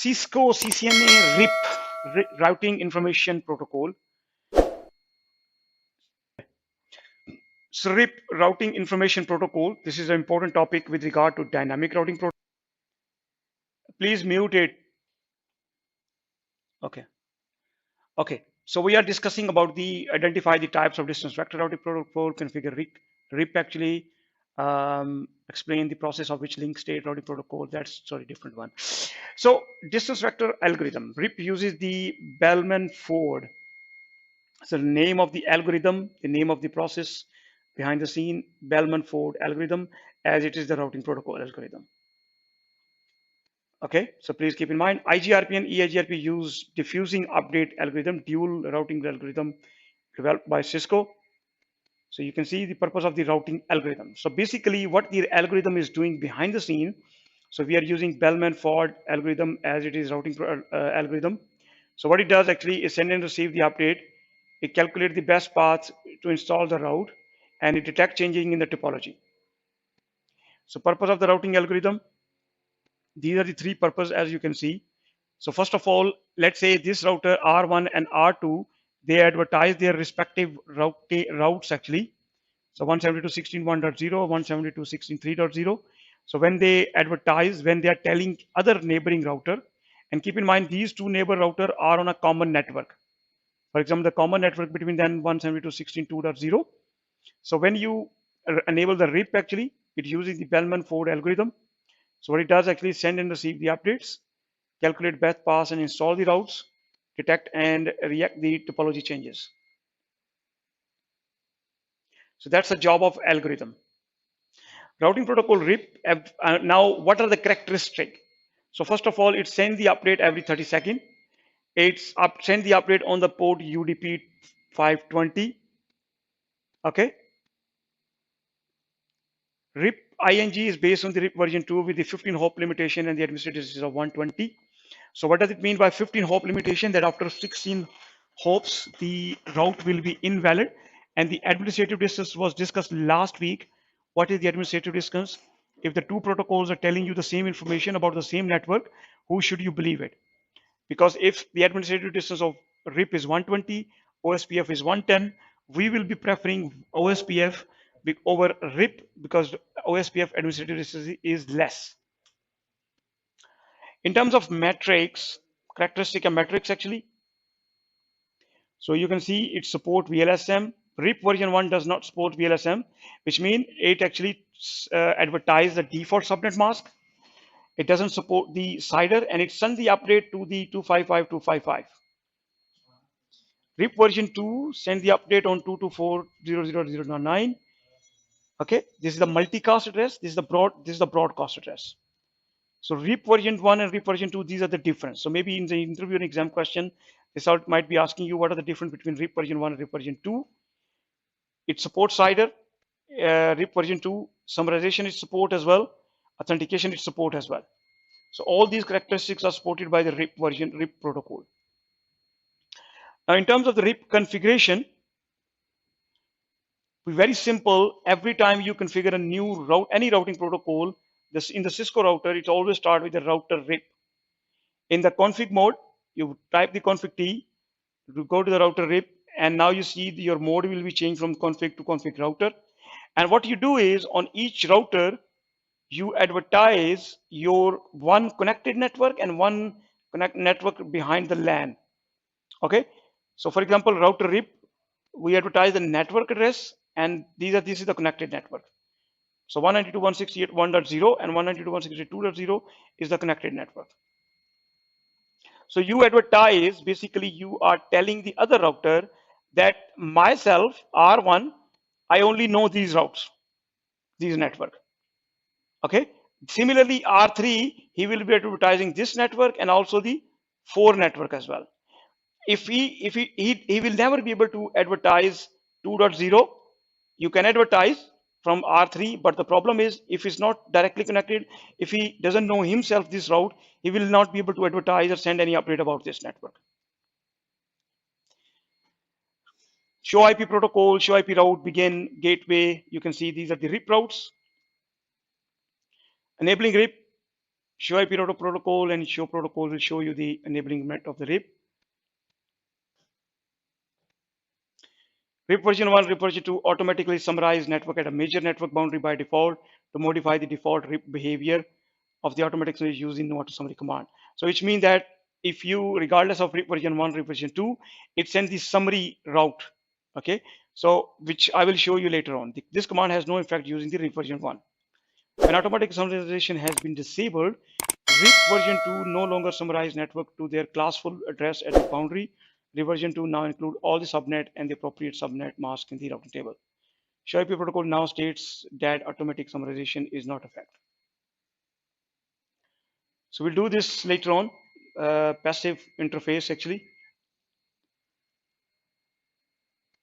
Cisco CCNA routing information protocol. So RIP routing information protocol. This is an important topic with regard to dynamic routing protocol. Please mute it. Okay. Okay. So we are discussing about the identify the types of distance vector routing protocol, configure RIP actually, explain the process of which link state routing protocol. That's sorry, different one. So distance vector algorithm. RIP uses the Bellman-Ford. So the name of the algorithm, the name of the process behind the scene, Bellman-Ford algorithm, as it is the routing protocol algorithm. Okay, so please keep in mind, IGRP and EIGRP use diffusing update algorithm, dual routing algorithm developed by Cisco. So you can see the purpose of the routing algorithm. So basically what the algorithm is doing behind the scene. So we are using Bellman-Ford algorithm as it is routing algorithm. So what it does actually is send and receive the update. It calculates the best path to install the route and it detects changing in the topology. So purpose of the routing algorithm, these are the three purposes as you can see. So first of all, let's say this router R1 and R2, they advertise their respective routes actually. So 172.16.1.0, 172.16.3.0. So when they advertise, when they are telling other neighboring router, and keep in mind these two neighbor router are on a common network. For example, the common network between them 172.16.2.0. So when you enable the RIP actually, it uses the Bellman-Ford algorithm. So what it does actually send and receive the updates, calculate best path and install the routes, detect and react the topology changes. So that's the job of algorithm. Routing protocol RIP. Now, what are the characteristics? So first of all, it sends the update every 30 seconds. It's send the update on the port UDP 520. Okay. RIP ing is based on the RIP version 2 with the 15 hop limitation and the administrative distance of 120. So what does it mean by 15 hop limitation? That after 16 hops, the route will be invalid. And the administrative distance was discussed last week. What is the administrative distance? If the two protocols are telling you the same information about the same network, who should you believe it? Because if the administrative distance of RIP is 120, OSPF is 110, we will be preferring OSPF over RIP because OSPF administrative distance is less. In terms of metrics, characteristic and metrics actually. So you can see it support VLSM. RIP version 1 does not support VLSM, which means it actually advertises the default subnet mask. It doesn't support the CIDR and it sends the update to the 255.255. RIP version 2 sends the update on 224.0.0.0.9. Okay, this is the multicast address. This is the broadcast address. So RIP version 1 and RIP version 2, these are the difference. So maybe in the interview and exam question, this might be asking you what are the difference between RIP version 1 and RIP version 2. It supports CIDR, RIP version 2, summarization is support as well, authentication is support as well. So all these characteristics are supported by the RIP protocol. Now in terms of the RIP configuration, very simple. Every time you configure a new route, any routing protocol, in the Cisco router, it always starts with the router RIP. In the config mode, you type the config T, you go to the router RIP, and now you see your mode will be changed from config to config router. And what you do is on each router, you advertise your one connected network and one network behind the LAN. Okay. So for example, router RIP, we advertise the network address, and this is the connected network. So 192.168.1.0 and 192.168.2.0 is the connected network. So you advertise, basically you are telling the other router that myself, R1, I only know these routes, these network. Okay. Similarly, R3, he will be advertising this network and also the 4 network as well. If he will never be able to advertise 2.0, you can advertise from R3, but the problem is if it's not directly connected, if he doesn't know himself this route, he will not be able to advertise or send any update about this network. Show IP protocol, show IP route, begin, gateway. You can see these are the RIP routes. Enabling RIP. Show IP router protocol and show protocol will show you the enablement of the RIP. RIP version 1, RIP version 2 automatically summarize network at a major network boundary by default to modify the default RIP behavior of the automatic summary using no auto summary command. So which means that if you, regardless of RIP version 1, RIP version 2, it sends the summary route. Okay, so which I will show you later on. This command has no effect using the RIP version 1. When automatic summarization has been disabled, RIP version 2 no longer summarize network to their classful address at the boundary. RIP version 2 now include all the subnet and the appropriate subnet mask in the routing table. Show IP protocol now states that automatic summarization is not effective. So we'll do this later on. Passive interface actually.